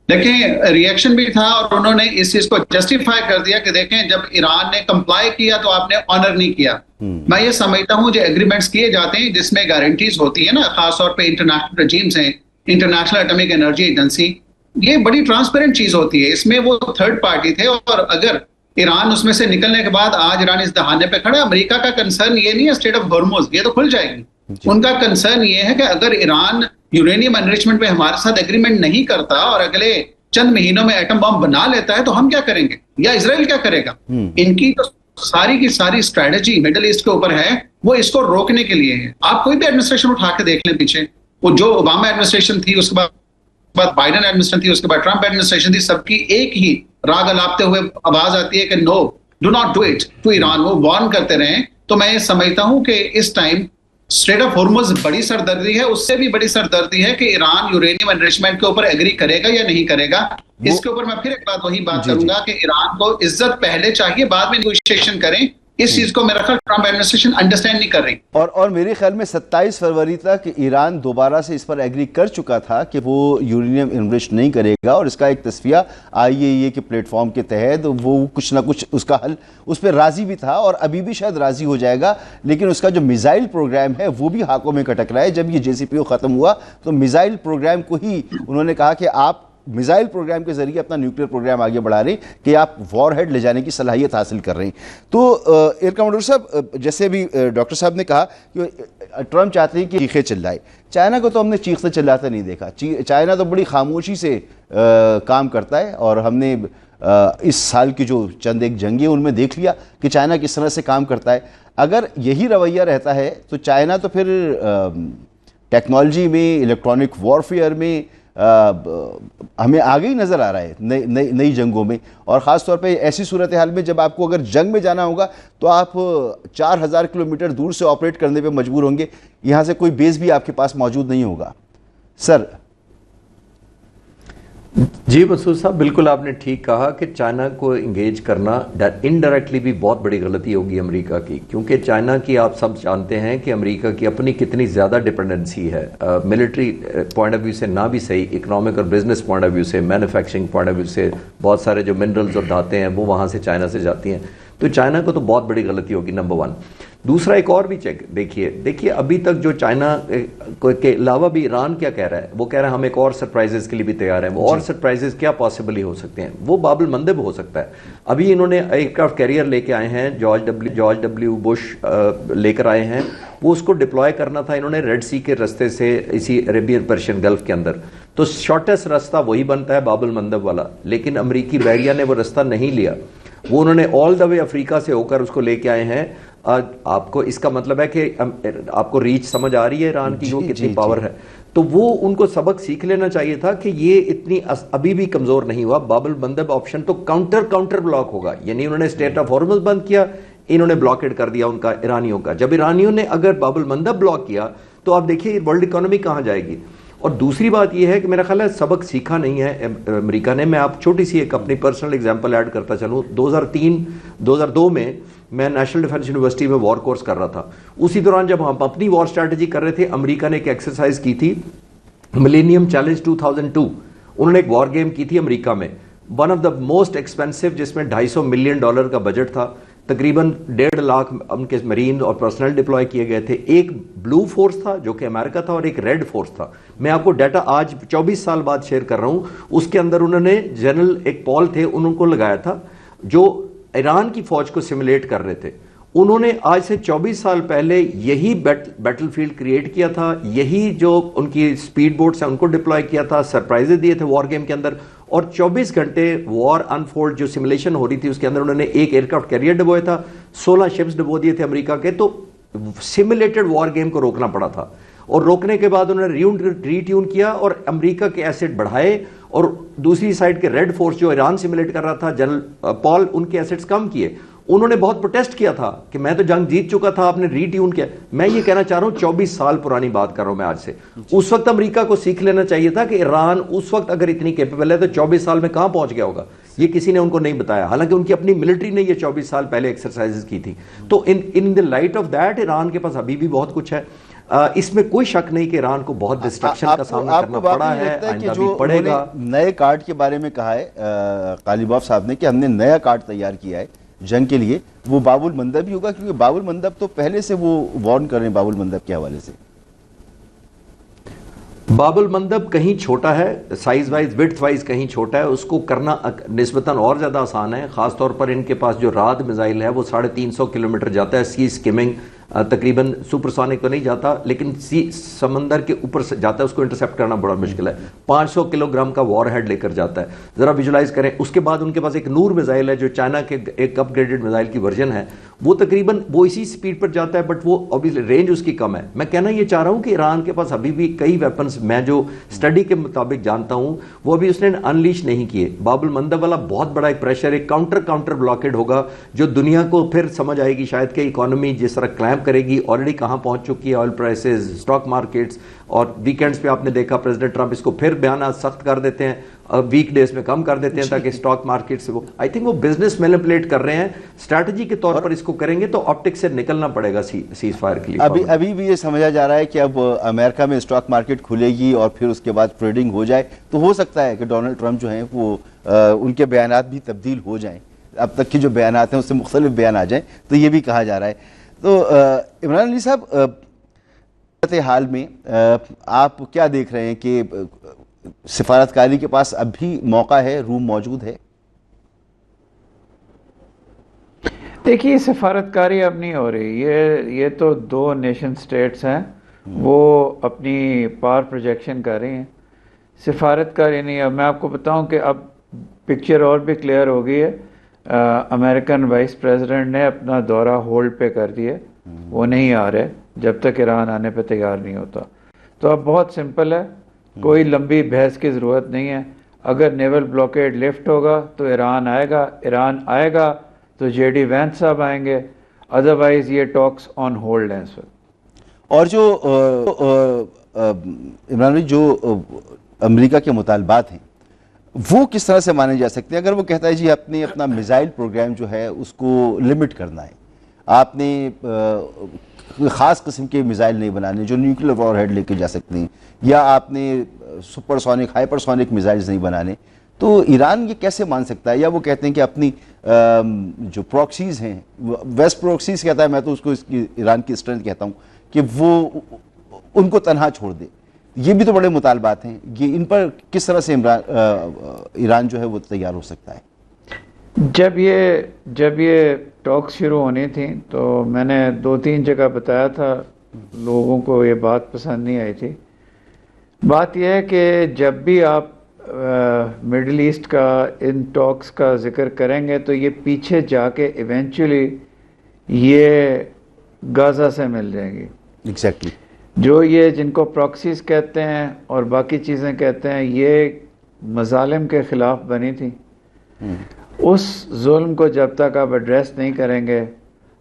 देखें, रिएक्शन भी था और उन्होंने इस चीज को जस्टिफाई कर दिया कि देखें जब ईरान ने कंप्लाई किया तो आपने ऑनर नहीं किया। मैं ये समझता हूं जो एग्रीमेंट्स किए जाते हैं जिसमें गारंटीज होती है ना, खासतौर पे इंटरनेशनल रजीम्स हैं, इंटरनेशनल एटॉमिक एनर्जी एजेंसी, ये बड़ी ट्रांसपेरेंट चीज होती है। इसमें वो थर्ड पार्टी थे और अगर ईरान उसमें से निकलने के बाद आज ईरान इस दहाने पे खड़ा, अमेरिका का कंसर्न ये नहीं है स्ट्रेट ऑफ हॉर्मुज, ये तो खुल जाएगी। उनका कंसर्न ये है कि अगर ईरान यूरेनियम एनरिचमेंट पे हमारे साथ एग्रीमेंट नहीं करता और अगले चंद महीनों में एटम बम बना लेता है तो हम क्या करेंगे, या इजराइल क्या करेगा। इनकी तो सारी की सारी स्ट्रेटेजी मिडिल ईस्ट के ऊपर है, वो इसको रोकने के लिए है। आप कोई भी एडमिनिस्ट्रेशन उठा के देख लें पीछे, वो जो ओबामा एडमिनिस्ट्रेशन थी, उसके बाद बाइडेन एडमिनिस्ट्रेशन थी, उसके बाद ट्रंप एडमिनिस्ट्रेशन थी, सबकी एक ही राग अलापते हुए आवाज आती है कि no, do not do it to Iran. वो वार्न करते रहे। तो मैं समझता हूं कि इस टाइम स्ट्रेट ऑफ हॉर्मुज बड़ी सरदर्दी है, उससे भी बड़ी सरदर्दी है कि ईरान यूरेनियम एनरिचमेंट के ऊपर एग्री करेगा या नहीं करेगा। इसके ऊपर मैं फिर एक बात वही बात करूंगा कि ईरान को इज्जत पहले चाहिए, बाद में नेगोशिएशन करें। इस चीज को मेरा ख्याल ट्रंप एडमिनिस्ट्रेशन अंडरस्टैंड नहीं कर रही। और मेरे ख्याल में 27 फरवरी तक ईरान दोबारा से इस पर एग्री कर चुका था कि वो यूरेनियम इनरिच नहीं करेगा, और इसका एक तस्फिया IAEA के प्लेटफॉर्म के तहत वो कुछ ना कुछ उसका हल उस पर राजी भी था और अभी भी शायद राजी हो जाएगा। लेकिन उसका जो मिसाइल प्रोग्राम है वो भी हाथों में कटक रहा है। जब ये JCPOA ख़त्म हुआ तो मिसाइल प्रोग्राम को ही उन्होंने कहा कि आप मिसाइल प्रोग्राम के जरिए अपना न्यूक्लियर प्रोग्राम आगे बढ़ा रहे हैं, कि आप वॉरहेड ले जाने की सलाहियत हासिल कर रहे हैं। तो एयर कमांडर साहब, जैसे अभी डॉक्टर साहब ने कहा कि ट्रंप चाहते हैं कि चीखे चिल्लाए, चाइना को तो हमने चीखते चिल्लाते नहीं देखा। चाइना तो बड़ी खामोशी से काम करता है और हमने इस साल की जो चंद एक जंगी है उनमें देख लिया कि चाइना किस तरह से काम करता है। अगर यही रवैया रहता है तो चाइना तो फिर टेक्नोलॉजी में, इलेक्ट्रॉनिक वॉरफेयर में हमें आगे ही नज़र आ रहा है नई जंगों में। और ख़ास तौर पे ऐसी सूरत हाल में जब आपको अगर जंग में जाना होगा तो आप 4000 किलोमीटर दूर से ऑपरेट करने पे मजबूर होंगे, यहाँ से कोई बेस भी आपके पास मौजूद नहीं होगा। सर, जी मसूद साहब, बिल्कुल आपने ठीक कहा कि चाइना को इंगेज करना इनडायरेक्टली भी बहुत बड़ी गलती होगी अमेरिका की, क्योंकि चाइना की आप सब जानते हैं कि अमेरिका की अपनी कितनी ज़्यादा डिपेंडेंसी है, मिलिट्री पॉइंट ऑफ व्यू से ना भी सही, इकोनॉमिक और बिजनेस पॉइंट ऑफ व्यू से, मैन्युफैक्चरिंग पॉइंट ऑफ व्यू से, बहुत सारे जो मिनरल्स और धातें हैं वो वहाँ से चाइना से जाती हैं। तो चाइना को तो बहुत बड़ी गलती होगी, नंबर वन। दूसरा एक और भी चेक देखिए अभी तक जो चाइना के अलावा भी ईरान क्या कह रहा है, वो कह रहा है हम एक और सरप्राइजेस के लिए भी तैयार हैं। वो और सरप्राइजेस क्या पॉसिबली हो सकते हैं? वो बाबुल मंदब हो सकता है। अभी इन्होंने एयरक्राफ्ट कैरियर लेके आए हैं, जॉर्ज डब्ल्यू बुश लेकर आए हैं, वो उसको डिप्लॉय करना था इन्होंने रेड सी के रास्ते से इसी अरेबियन पर्शियन गल्फ के अंदर। तो शॉर्टेस्ट रास्ता वही बनता है बाबुल मंदब वाला, लेकिन अमरीकी बैरिया ने वो रास्ता नहीं लिया, वो उन्होंने ऑल द वे अफ्रीका से होकर उसको लेके आए हैं। आपको इसका मतलब है कि आपको रीच समझ आ रही है ईरान की, वो कितनी पावर है। तो वो उनको सबक सीख लेना चाहिए था कि ये इतनी अभी भी कमजोर नहीं हुआ। बाबुल मंदब ऑप्शन तो काउंटर ब्लॉक होगा, यानी उन्होंने स्टेट ऑफ हॉर्मुज़ बंद किया, इन्होंने ब्लॉकेड कर दिया उनका ईरानियों का। जब ईरानियों ने अगर बाबुल मंदब ब्लॉक किया तो आप देखिए वर्ल्ड इकोनॉमी कहाँ जाएगी। और दूसरी बात यह है कि मेरा ख्याल है सबक सीखा नहीं है अमेरिका ने। मैं आप छोटी सी एक अपनी पर्सनल एग्जांपल ऐड करता चलूँ। 2002 में मैं नेशनल डिफेंस यूनिवर्सिटी में वॉर कोर्स कर रहा था। उसी दौरान जब हम अपनी वॉर स्ट्रैटेजी कर रहे थे, अमेरिका ने एक एक्सरसाइज की थी, मिलेनियम चैलेंज 2002। उन्होंने एक वॉर गेम की थी अमेरिका में, one of the most expensive, जिसमें $250 मिलियन का बजट था। तकरीबन 1.5 लाख उनके मरीन और पर्सनल डिप्लॉय किए गए थे। एक ब्लू फोर्स था जो कि अमेरिका था और एक रेड फोर्स था। मैं आपको डाटा आज 24 साल बाद शेयर कर रहा हूं। उसके अंदर उन्होंने जनरल एक पॉल थे, उनको लगाया था जो ईरान की फौज को सिमुलेट कर रहे थे। उन्होंने आज से 24 साल पहले यही बैटलफील्ड क्रिएट किया था, यही जो उनकी स्पीड बोट्स हैं उनको डिप्लॉय किया था, सरप्राइजेस दिए थे वॉर गेम के अंदर। और 24 घंटे वॉर अनफोल्ड जो सिमुलेशन हो रही थी उसके अंदर उन्होंने एक एयरक्राफ्ट कैरियर डुबोया था, 16 शिप्स डुबो दिए थे अमेरिका के। तो सिमुलेटेड वॉर गेम को रोकना पड़ा था, और रोकने के बाद उन्होंने रीट्यून किया और अमेरिका के एसेट बढ़ाए, और दूसरी साइड के रेड फोर्स जो ईरान सिमुलेट कर रहा था, जनरल पॉल, उनके एसेट्स कम किए। उन्होंने बहुत प्रोटेस्ट किया था कि मैं तो जंग जीत चुका था, आपने रीट्यून किया। मैं ये कहना चाह रहा हूं, 24 साल पुरानी बात कर रहा हूं मैं आज से। उस वक्त अमेरिका को सीख लेना चाहिए था कि ईरान उस वक्त अगर इतनी कैपेबल है तो 24 साल में कहां पहुंच गया होगा। ये किसी ने उनको नहीं बताया, हालांकि उनकी अपनी मिलिट्री ने ये 24 साल पहले एक्सरसाइजेस की थी। तो in the light of that Iran के पास अभी भी बहुत कुछ है। इसमें कोई शक नहीं कि ईरान को बहुत डिस्ट्रक्शन का सामना करना पड़ा है, आइंदा भी पड़ेगा। नए कार्ड के बारे में कहा है कालीबाफ साहब ने कि हमने नया कार्ड तैयार किया है जंग के लिए, वो बाबुल मंदब ही होगा, क्योंकि बाबुल मंदब तो पहले से वो वार्न कर रहे हैं बाबुल मंदब के हवाले से। बाबुल मंदब कहीं छोटा है, साइज वाइज विड्थ वाइज कहीं छोटा है, उसको करना निस्बतन और ज़्यादा आसान है। ख़ासतौर पर इनके पास जो राद मिसाइल है वो 350 किलोमीटर जाता है, सी स्किमिंग, तकरीबन सुपरसोनिक तो नहीं जाता, लेकिन समंदर के ऊपर से जाता है, उसको इंटरसेप्ट करना बड़ा मुश्किल है। 500 किलोग्राम का वॉर हेड लेकर जाता है, ज़रा विजुलाइज करें। उसके बाद उनके पास एक नूर मिसाइल है जो चाइना के एक अपग्रेडेड मिसाइल की वर्जन है, वो तकरीबन वो इसी स्पीड पर जाता है, बट वो ऑब्वियसली रेंज उसकी कम है। मैं कहना ये चाह रहा हूँ कि ईरान के पास अभी भी कई वेपन्स, मैं जो स्टडी के मुताबिक जानता हूँ, वो अभी उसने अनलीश नहीं किए। बाबुल मंदब वाला बहुत बड़ा एक प्रेशर, एक काउंटर ब्लॉकेड होगा जो दुनिया को फिर समझ आएगी शायद कि इकोनॉमी जिस तरह क्लैम्प करेगी, ऑलरेडी कहां पहुंच चुकी है, ऑयल प्राइसेस, स्टॉक मार्केट्स। और वीकेंड्स पे आपने देखा प्रेसिडेंट ट्रंप इसको फिर बयान सख्त कर देते हैं, वीक डेज में कम कर देते हैं ताकि स्टॉक मार्केट से वो, आई थिंक वो बिजनेस मैनिपुलेट कर रहे हैं। स्ट्रैटेजी के तौर पर इसको करेंगे तो ऑप्टिक्स से निकलना पड़ेगा सीज फायर के लिए। अभी भी ये समझा जा रहा है कि अब अमेरिका में स्टॉक मार्केट खुलेगी और फिर उसके बाद ट्रेडिंग हो जाए, तो हो सकता है कि डोनाल्ड ट्रंप जो हैं वो उनके बयानात भी तब्दील हो जाएं, अब तक के जो बयानात हैं उससे मुख्तलिफ बयान आ जाएं, तो ये भी कहा जा रहा है। तो इमरान अली साहब, हाल में आप क्या देख रहे हैं कि सिफारतकारी के पास अब भी मौका है, रूम मौजूद है? देखिए, सिफारतकारी अब नहीं हो रही, ये तो 2 नेशन स्टेट्स हैं, वो अपनी पावर प्रोजेक्शन कर रही हैं। सिफारतकारी नहीं। अब मैं आपको बताऊं कि अब पिक्चर और भी क्लियर हो गई है। अमेरिकन वाइस प्रेसिडेंट ने अपना दौरा होल्ड पे कर दिया, वो नहीं आ रहे जब तक ईरान आने पे तैयार नहीं होता। तो अब बहुत सिंपल है, कोई लंबी बहस की ज़रूरत नहीं है। अगर नेवल ब्लॉकेड लिफ्ट होगा तो ईरान आएगा तो जेडी वैंस साहब आएंगे, अदरवाइज ये टॉक्स ऑन होल्ड हैं इस वक्त। और जो इमरान भाई, जो अमेरिका के मुतालबात हैं वो किस तरह से माने जा सकते हैं? अगर वो कहता है जी आपने अपना मिसाइल प्रोग्राम जो है उसको लिमिट करना है, आपने ख़ास किस्म के मिसाइल नहीं बनाने जो न्यूक्लियर वॉरहेड लेके जा सकते हैं, या आपने सुपरसोनिक हाइपरसोनिक मिसाइल्स नहीं बनाने, तो ईरान ये कैसे मान सकता है? या वो कहते हैं कि अपनी जो प्रॉक्सीज़ हैं, वेस्ट प्रॉक्सीज़ कहता है, मैं तो उसको इसकी ईरान की स्ट्रेंथ कहता हूँ, कि वो उनको तनहा छोड़ दे। ये भी तो बड़े मुतालबात हैं, ये इन पर किस तरह से ईरान जो है वो तैयार हो सकता है? जब ये टॉक्स शुरू होनी थी तो मैंने 2-3 जगह बताया था, लोगों को ये बात पसंद नहीं आई थी। बात यह है कि जब भी आप मिडिल ईस्ट का इन टॉक्स का जिक्र करेंगे तो ये पीछे जाके इवेंचुअली ये गाज़ा से मिल जाएंगी। एग्जैक्टली। जो ये जिनको प्रॉक्सीज कहते हैं और बाकी चीज़ें कहते हैं, ये मजालिम के ख़िलाफ़ बनी थी। उस जुल्म को जब तक आप एड्रेस नहीं करेंगे,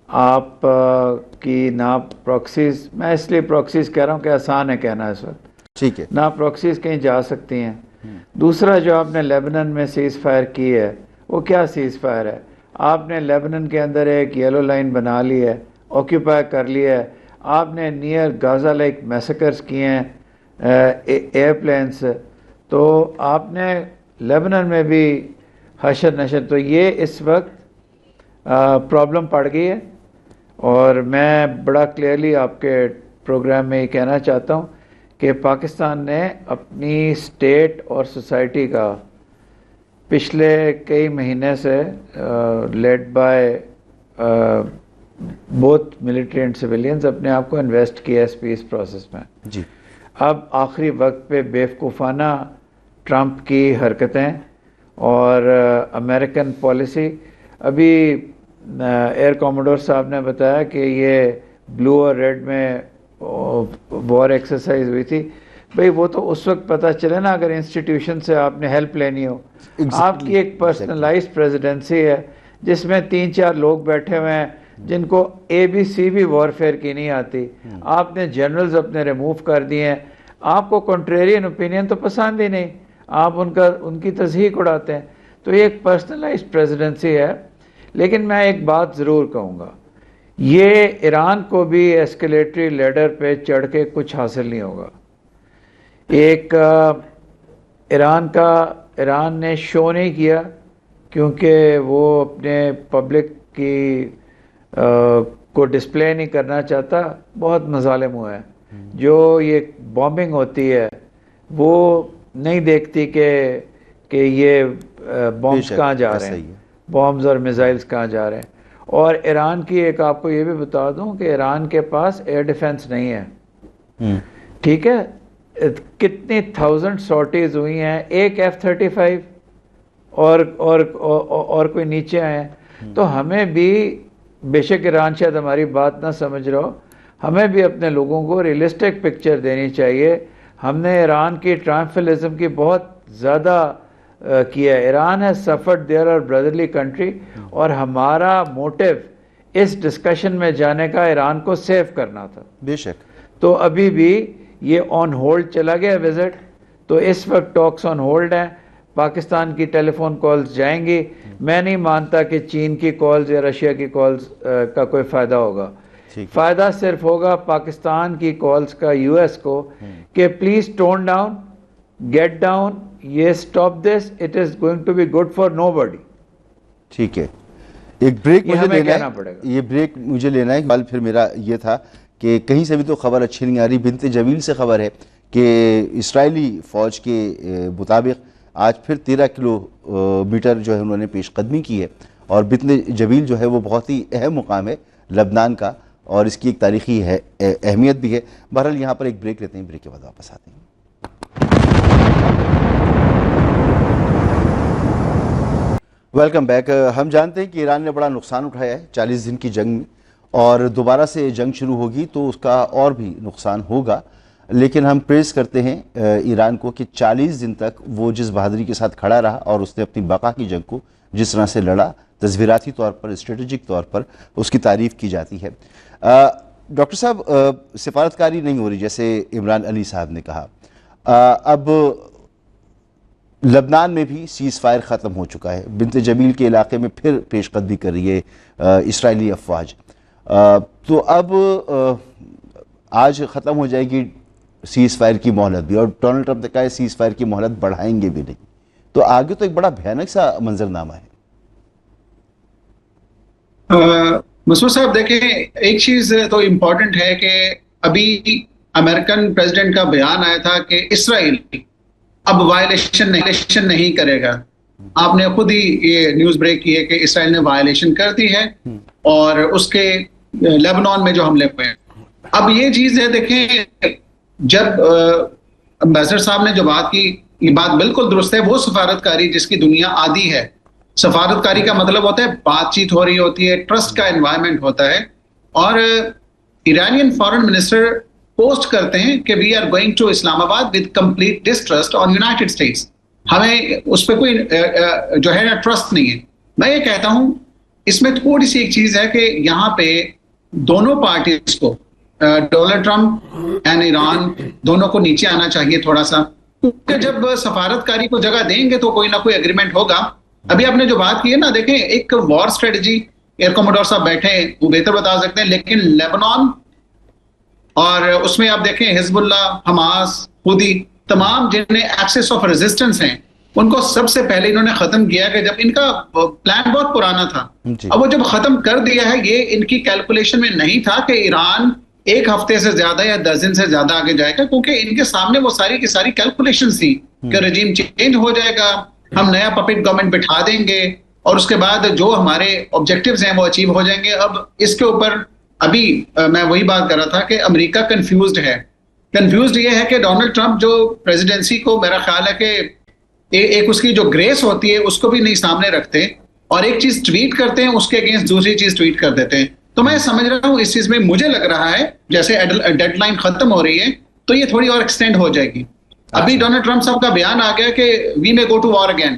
आप की ना प्रॉक्सीज, मैं इसलिए प्रॉक्सीज कह रहा हूँ कि आसान है कहना इस वक्त, ठीक है, ना प्रॉक्सीज कहीं जा सकती हैं। दूसरा, जो आपने लेबनान में सीज़ फायर की है, वो क्या सीज़ फायर है? आपने लेबनान के अंदर एक येलो लाइन बना ली है, ऑक्यूपाई कर लिया है, आपने नियर गाज़ा लाइक मैसेकर्स किए हैं एयरप्लेन से, तो आपने लेबनान में भी हशर नशर, तो ये इस वक्त प्रॉब्लम पड़ गई है। और मैं बड़ा क्लियरली आपके प्रोग्राम में ये कहना चाहता हूँ कि पाकिस्तान ने अपनी स्टेट और सोसाइटी का पिछले कई महीने से led by both military and civilians अपने आप को इन्वेस्ट किया इस पीस प्रोसेस में जी। अब आखिरी वक्त पे बेवकूफ़ाना ट्रंप की हरकतें और अमेरिकन पॉलिसी, अभी एयर कॉमोडोर साहब ने बताया कि ये ब्लू और रेड में वॉर एक्सरसाइज हुई थी। भाई वो तो उस वक्त पता चले ना, अगर इंस्टीट्यूशन से आपने हेल्प लेनी हो। आपकी एक पर्सनलाइज्ड प्रेसिडेंसी है जिसमें 3-4 लोग बैठे हुए हैं जिनको ABC भी वॉरफेयर की नहीं आती। आपने जनरल्स अपने रिमूव कर दिए हैं, आपको कॉन्ट्रेरियन ओपिनियन तो पसंद ही नहीं, आप उनकी तस्हीक उड़ाते हैं। तो ये एक पर्सनलाइज्ड प्रेसिडेंसी है। लेकिन मैं एक बात ज़रूर कहूँगा, ये ईरान को भी एस्केलेटरी लेडर पे चढ़ के कुछ हासिल नहीं होगा। एक ईरान ने शो नहीं किया क्योंकि वो अपने पब्लिक की को डिस्प्ले नहीं करना चाहता। बहुत मजालिम हुआ है। जो ये बॉम्बिंग होती है वो नहीं देखती कि ये बॉम्ब्स कहाँ जा रहे हैं, बॉम्ब्स और मिसाइल्स कहाँ जा रहे हैं। और ईरान की एक आपको ये भी बता दूं कि ईरान के पास एयर डिफेंस नहीं है। ठीक है, कितनी 1000 सॉर्टीज हुई हैं, एक F-35 और कोई नीचे आए हैं। तो हमें भी, बेशक ईरान शायद हमारी बात ना समझ रहा हो, हमें भी अपने लोगों को रियलिस्टिक पिक्चर देनी चाहिए। हमने ईरान की ट्रायम्फलिज्म की बहुत ज़्यादा किया है। ईरान है सफर्ड देयर और ब्रदरली कंट्री, और हमारा मोटिव इस डिस्कशन में जाने का ईरान को सेव करना था। बेशक। तो अभी भी ये ऑन होल्ड चला गया विजिट, तो इस वक्त टॉक्स ऑन होल्ड हैं। पाकिस्तान की टेलीफोन कॉल्स जाएंगी। मैं नहीं मानता कि चीन की कॉल्स या रशिया की कॉल्स का कोई फ़ायदा होगा। फ़ायदा सिर्फ होगा पाकिस्तान की कॉल्स का US को कि please tone down, get down, ये stop this, it is going to be good for nobody. ठीक है, एक ब्रेक मुझे लेना पड़ेगा। ये ब्रेक मुझे लेना है। कल फिर मेरा ये था कि कहीं से भी तो खबर अच्छी नहीं आ रही। बिन्ते जमील से खबर है कि इस्राएली फ़ौज के मुताबिक आज फिर 13 किलोमीटर जो है उन्होंने पेशकदमी की है। और बिन्ते जमील जो है वो बहुत ही अहम मुकाम है लबनान का, और इसकी एक तारीख़ी अहमियत भी है। बहरहाल यहाँ पर एक ब्रेक लेते हैं, ब्रेक के बाद वापस आते हैं। Welcome back. हम जानते हैं कि ईरान ने बड़ा नुकसान उठाया है 40 दिन की जंग में, और दोबारा से जंग शुरू होगी तो उसका और भी नुकसान होगा। लेकिन हम प्रेज़ करते हैं ईरान को कि 40 दिन तक वो जिस बहादुरी के साथ खड़ा रहा और उसने अपनी बका की जंग को जिस तरह से लड़ा, तस्वीराती तौर पर, स्ट्रेटजिक तौर पर उसकी तारीफ़ की जाती है। डॉक्टर साहब, सिफारतकारी नहीं हो रही जैसे इमरान अली साहब ने कहा। अब लबनान में भी सीज़ फायर ख़त्म हो चुका है। बिन्त जमील के इलाके में फिर पेशकदमी कर रही है इसराइली अफवाज। तो अब आज ख़त्म हो जाएगी सीज़ फायर की मोहलत भी, और डोनाल्ड ट्रंप ने कहा है सीज़ फायर की मोहलत बढ़ाएंगे भी नहीं। तो आगे तो एक बड़ा भयानक सा मंजरनामा है। मसूद साहब देखें, एक चीज तो इम्पोर्टेंट है कि अभी अमेरिकन प्रेसिडेंट का बयान आया था कि इसराइल अब वायलेशन नहीं करेगा। आपने खुद ही ये न्यूज ब्रेक की है कि इसराइल ने वायलेशन कर दी है और उसके लेबनान में जो हमले हुए हैं। अब ये चीज है, देखें, जब अम्बेसडर साहब ने जो बात की, ये बात बिल्कुल दुरुस्त है। वो सफारतकारी जिसकी दुनिया आदी है, सफारतकारी का मतलब होता है बातचीत हो रही होती है, ट्रस्ट का एनवायरनमेंट होता है। और ईरानियन फॉरेन मिनिस्टर पोस्ट करते हैं कि we are going to Islamabad with complete distrust on United States. हमें उस पर कोई जो है ना ट्रस्ट नहीं है। मैं ये कहता हूं इसमें थोड़ी सी एक चीज है कि यहाँ पे दोनों पार्टीज को, डोनाल्ड ट्रंप एंड ईरान, दोनों को नीचे आना चाहिए थोड़ा सा, क्योंकि जब सफारतकारी को जगह देंगे तो कोई ना कोई एग्रीमेंट होगा। अभी आपने जो बात की है ना, देखें, एक वॉर स्ट्रेटजी, एयर कमोडोर साहब बैठे हैं, वो बेहतर बता सकते हैं, लेकिन लेबनान और उसमें आप देखें हिजबुल्ला, हमास, हुदी, तमाम जिन्हें एक्सेस ऑफ रेजिस्टेंस हैं, उनको सबसे पहले इन्होंने खत्म किया कि जब इनका प्लान बहुत पुराना था। अब वो जब खत्म कर दिया है, ये इनकी कैलकुलेशन में नहीं था कि ईरान एक हफ्ते से ज्यादा या 10 दिन से ज्यादा आगे जाएगा, क्योंकि इनके सामने वो सारी की सारी कैलकुलेशन थी कि रजीम चेंज हो जाएगा, हम नया पपेट गवर्नमेंट बिठा देंगे और उसके बाद जो हमारे ऑब्जेक्टिव्स हैं वो अचीव हो जाएंगे। अब इसके ऊपर अभी मैं वही बात कर रहा था कि अमेरिका कंफ्यूज्ड है। कंफ्यूज्ड ये है कि डोनाल्ड ट्रंप जो प्रेसिडेंसी को, मेरा ख्याल है कि एक उसकी जो ग्रेस होती है उसको भी नहीं सामने रखते, और एक चीज ट्वीट करते हैं उसके अगेंस्ट दूसरी चीज ट्वीट कर देते हैं। तो मैं समझ रहा हूं इस चीज में, मुझे लग रहा है जैसे डेडलाइन खत्म हो रही है तो ये थोड़ी और एक्सटेंड हो जाएगी। अभी डोनाल्ड ट्रंप साहब का बयान आ गया कि we may go to war again.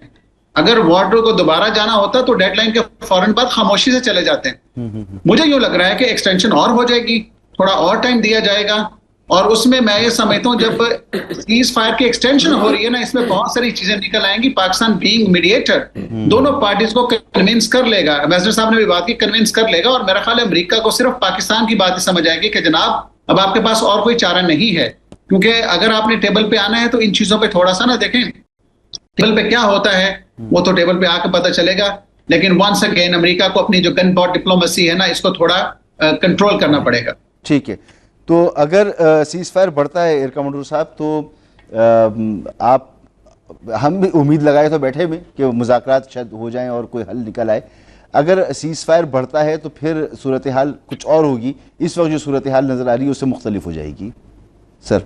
अगर वॉर को दोबारा जाना होता तो डेडलाइन के फौरन बाद खामोशी से चले जाते हैं। मुझे यूं लग रहा है कि एक्सटेंशन और हो जाएगी, थोड़ा और टाइम दिया जाएगा, और उसमें मैं ये समझता हूं जब सीज फायर की एक्सटेंशन हो रही है ना, इसमें बहुत सारी चीजें निकल आएंगी। पाकिस्तान बीइंग मीडिएटर दोनों पार्टीज को कन्विंस कर लेगा। एम्बेसडर साहब ने भी बात की, कन्विंस कर लेगा, और मेरा ख्याल है अमेरिका को सिर्फ पाकिस्तान की बात ही समझ आएगी कि जनाब अब आपके पास और कोई चारा नहीं है, क्योंकि अगर आपने टेबल पे आना है तो इन चीजों पे थोड़ा सा ना देखें टेबल पे क्या होता है, वो तो टेबल पे आकर पता चलेगा। लेकिन वंस अगेन अमेरिका को अपनी जो गन पॉट डिप्लोमेसी है ना, इसको थोड़ा कंट्रोल करना पड़ेगा। ठीक है, तो अगर सीज फायर बढ़ता है एयर कमांडर साहब, तो आप, हम भी उम्मीद लगाए तो बैठे में कि मुज़ाकरात शायद हो जाएं और कोई हल निकल आए। अगर सीज फायर बढ़ता है तो फिर सूरत हाल कुछ और होगी। इस वक्त जो सूरत हाल नज़र आ रही है उससे मुख्तलिफ हो जाएगी। सर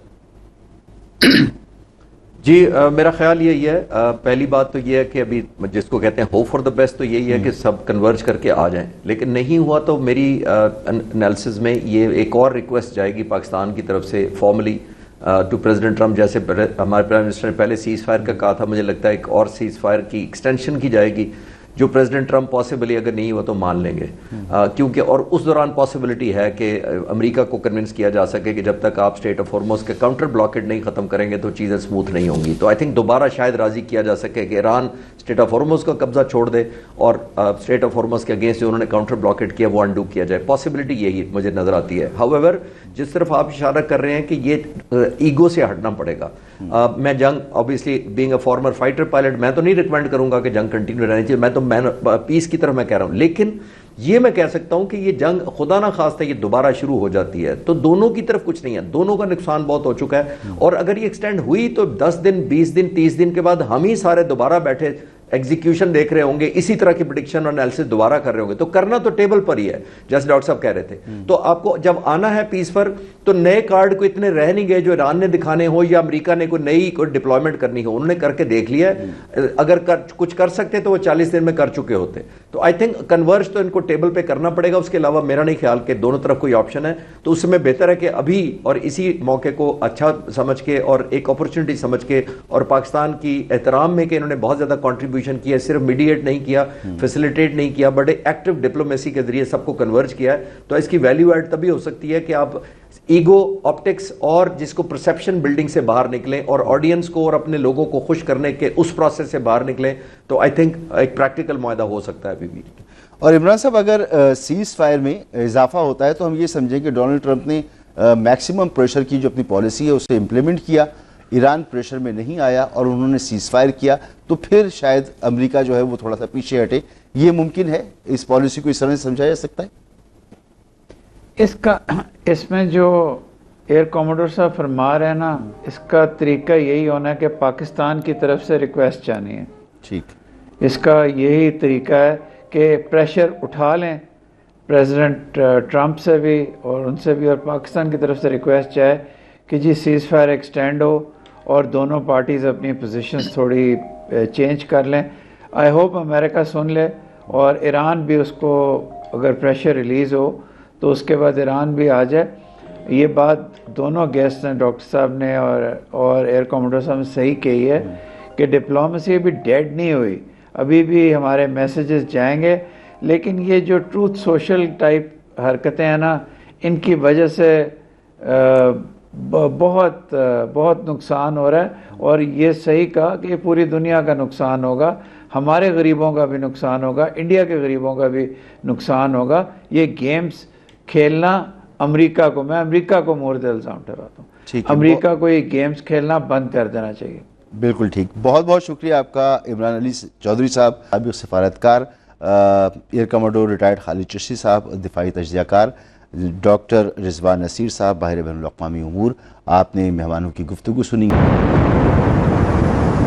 जी, मेरा ख्याल यही है, पहली बात तो ये है कि अभी जिसको कहते हैं होप फॉर द बेस्ट, तो यही है कि सब कन्वर्ज करके आ जाएं। लेकिन नहीं हुआ तो मेरी एनालिसिस में ये एक और रिक्वेस्ट जाएगी पाकिस्तान की तरफ से फॉर्मली टू प्रेसिडेंट ट्रंप, जैसे हमारे प्राइम मिनिस्टर ने पहले सीज फायर का कहा था, मुझे लगता है एक और सीज फायर की एक्सटेंशन की जाएगी, जो प्रेसिडेंट ट्रंप पॉसिबली अगर नहीं हुआ तो मान लेंगे, क्योंकि और उस दौरान पॉसिबिलिटी है कि अमेरिका को कन्विंस किया जा सके कि जब तक आप स्टेट ऑफ हॉर्मुज़ के काउंटर ब्लॉकेड नहीं ख़त्म करेंगे तो चीज़ें स्मूथ नहीं होंगी। तो आई थिंक दोबारा शायद राज़ी किया जा सके कि ईरान स्टेट ऑफ हॉर्मुज़ का कब्जा छोड़ दे और स्टेट ऑफ हॉर्मुज़ के अगेंस्ट जो उन्होंने काउंटर ब्लॉकेड किया वो अनडू किया जाए। पॉसिबिलिटी यही मुझे नज़र आती है। हाउएवर, जिस तरफ आप इशारा कर रहे हैं कि ये ईगो से हटना पड़ेगा, मैं जंग, obviously being a former fighter pilot, मैं तो नहीं रिकमेंड करूंगा कि जंग कंटिन्यू रहनी चाहिए, मैं तो पीस की तरफ मैं कह रहा हूं। लेकिन ये मैं कह सकता हूं कि ये जंग खुदा ना खास्ता ये दोबारा शुरू हो जाती है तो दोनों की तरफ कुछ नहीं है, दोनों का नुकसान बहुत हो चुका है। और अगर ये एक्सटेंड हुई तो 10 दिन, 20 दिन, 30 दिन के बाद हम ही सारे दोबारा बैठे एग्जीक्यूशन देख रहे होंगे, इसी तरह की प्रेडिक्शन और एनालिसिस दोबारा कर रहे होंगे। तो करना तो टेबल पर ही है, जैसे डॉक्टर साहब कह रहे थे। तो आपको जब आना है पीस पर, तो नए कार्ड को इतने रह नहीं गए जो ईरान ने दिखाने हो या अमेरिका ने कोई नई कोई डिप्लॉयमेंट करनी हो, उन्होंने करके देख लिया है। अगर कुछ कर सकते तो वो 40 दिन में कर चुके होते। तो आई थिंक कन्वर्ज तो इनको टेबल पे करना पड़ेगा, उसके अलावा मेरा नहीं ख्याल कि दोनों तरफ कोई ऑप्शन है। तो उसमें बेहतर है कि अभी और इसी मौके को अच्छा समझ के और एक अपॉर्चुनिटी समझ के, और पाकिस्तान की एहतराम में कि इन्होंने बहुत ज़्यादा कॉन्ट्रीब्यूशन किया, सिर्फ मीडिएट नहीं किया, फैसिलिटेट नहीं किया, बट एक्टिव डिप्लोमेसी के जरिए सबको कन्वर्ज किया है। तो इसकी वैल्यू ऐड तभी हो सकती है कि आप ईगो ऑप्टिक्स और जिसको परसेप्शन बिल्डिंग से बाहर निकलें और ऑडियंस को और अपने लोगों को खुश करने के उस प्रोसेस से बाहर निकलें, तो आई थिंक एक प्रैक्टिकल मुआहदा हो सकता है अभी भी। और इमरान साहब, अगर सीज फायर में इजाफा होता है तो हम ये समझें कि डोनाल्ड ट्रंप ने मैक्सिमम प्रेशर की जो अपनी पॉलिसी है उसे इम्प्लीमेंट किया, ईरान प्रेशर में नहीं आया और उन्होंने सीज फायर किया, तो फिर शायद अमेरिका जो है वो थोड़ा सा पीछे हटे। ये मुमकिन है? इस पॉलिसी को इस तरह से समझा जा सकता है? इसमें जो एयर कॉमोडोर साहब फरमा रहे हैं ना, इसका तरीका यही होना है कि पाकिस्तान की तरफ से रिक्वेस्ट जानी है। ठीक, इसका यही तरीका है कि प्रेशर उठा लें प्रेसिडेंट ट्रंप से भी और उनसे भी, और पाकिस्तान की तरफ से रिक्वेस्ट जाए कि जी सीज़ फायर एक्सटेंड हो और दोनों पार्टीज़ अपनी पोजीशंस थोड़ी चेंज कर लें। आई होप अमेरिका सुन ले और ईरान भी उसको, अगर प्रेशर रिलीज़ हो तो उसके बाद ईरान भी आ जाए। ये बात दोनों गेस्ट ने, डॉक्टर साहब ने और एयर कॉमोडोर साहब ने सही कही है कि डिप्लोमेसी अभी डेड नहीं हुई, अभी भी हमारे मैसेजेस जाएंगे, लेकिन ये जो ट्रूथ सोशल टाइप हरकतें हैं ना, इनकी वजह से बहुत नुकसान हो रहा है। और ये सही कहा कि पूरी दुनिया का नुकसान होगा, हमारे गरीबों का भी नुकसान होगा, इंडिया के गरीबों का भी नुकसान होगा। ये गेम्स खेलना अमेरिका को, मैं अमेरिका को मोर्द इल्ज़ाम ठहराता हूँ, अमेरिका को ये गेम्स खेलना बंद कर देना चाहिए। बिल्कुल ठीक। बहुत बहुत शुक्रिया आपका इमरान अली चौधरी साहब, साबिक़ सफारतकार, air commodore retired Khalid Chishti साहब, दिफाई तजज़ियाकार डॉक्टर रिजवान नसीर साहब, बाहिर बैनुल अक़वामी उमूर। आपने मेहमानों की गुफ्तगू सुनी।